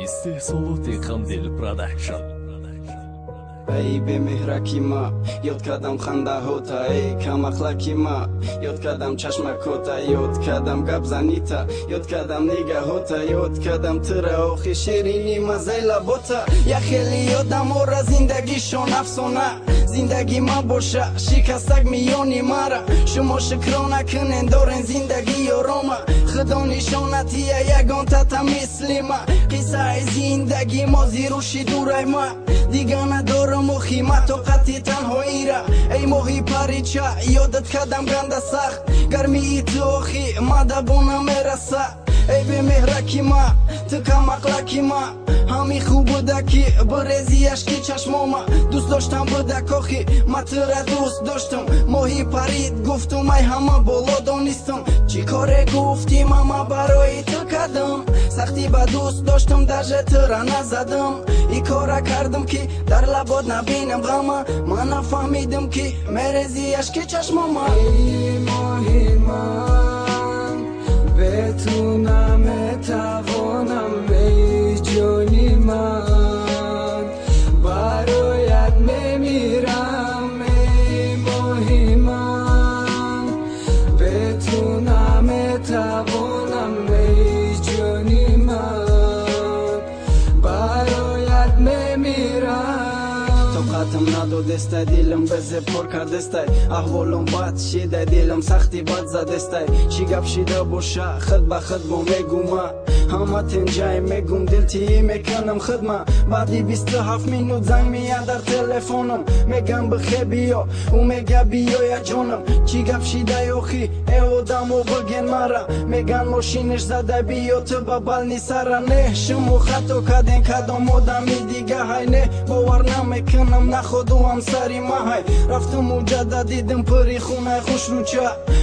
استحصالات خمدل پرودکشن. ای به مهرکی ما یاد کردم خنده هوتا، ای کم اخلاقی ما یاد کردم چشمکوتا، یاد کردم گپ زنیتا، یاد کردم نگه هوتا، یاد کردم تره آخی شیرینی مزه لبوتا. یا خیلی یادم را زندگیشون افسونه، زندگی ما باشه شکستک میونی مرا. شما شکرانه کنین دارین زندگی یاروما، خدا نشانتیه یگان تتا مثل ما. قصه زندگی ما زیروشی دوره ما دیگه ندارم و خیمت و قطعی تنهایی را. ای ماهی پریچه یادت کردم گنده سخت، گرمی تو آخی مدبونه میرسه. ای به مهرکی ما تو کم اقلکی ما، همی خوب بوده که برزی اشکی چشماما. دوست داشتم بوده کاخی ما تو را دوست داشتم، ماهی پرید گفتم ای همه بالا دانستم. چی کاره گفتیم اما برای تو کردم، سختی با دوست داشتم درجه تو را نزدم. ای کاره کردم که در لباد نبینم غم، من نفهمیدم که مرزی اشکی چشماما. ای ماهی من به تو نمیتوانم، ای جانی من برایت میمیرم. ای ماهی من به تو نمیتوانم، ای جانی من برایت میمیرم. طاقتم ندادسته دلم بزه پر کردسته، احوالم بد شده دلم سختی بد زدسته. چی گپ شده باشه خود به خود با میگومه، همه تنجای میگم دل تی میکنم خدمه. بعدی 27 مینوت زنگ میاد در تلفنم، میگم بخی بیا و میگه بیا یا جانم. چی گپ شده آخی ای آدم و بگین مرا، میگن ماشینش زده بیا تو ببل نیسره. نه شما خطا کردین کدام آدمی دیگه های، نه باور نمیکنم نخود و همسری ما های. رفتم مجدد دیدم پری خونه خوش رو چه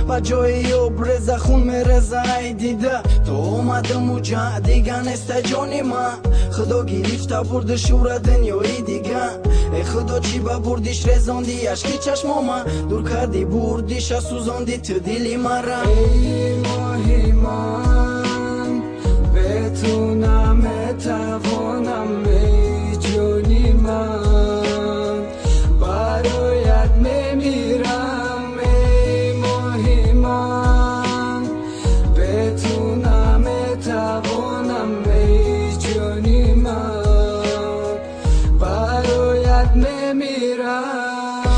با جای آب رزه خون میرزه. ای دیده تو اومدم مجا دیگه نسته جانی ما، خدا گرفته برد شور دنیایی دیگه. ای خدا چی با بردیش رزاندی اشکی چشماما، دور کردی بردیش سوزاندی تو دلی مرا. ای ماهی من به تو نمیتوانم، ای جانی من برایت میمیرم. ای ماهی من به تو نمیتوانم، ای جانی من برایت میمیرم.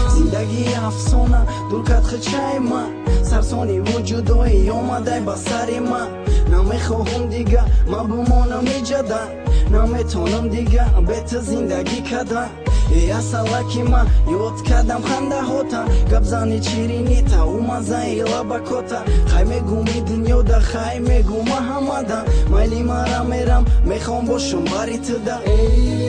زندگی افسانه دور کرد خدشه من، سرسانی وجودایی آمده با سر من. نمیخواهم دیگه من بمانم ایجادن، نمیتونم دیگه به تو زندگی کردن. ای اصلکی من یاد کردم خنده هاتا، گپ زنی چیرینی تا او مزه ای لبکاتا. خی میگو می دنیا ده خی میگو ما همه ده، میلی مرا میرم میخوام باشم باری تو ده. ای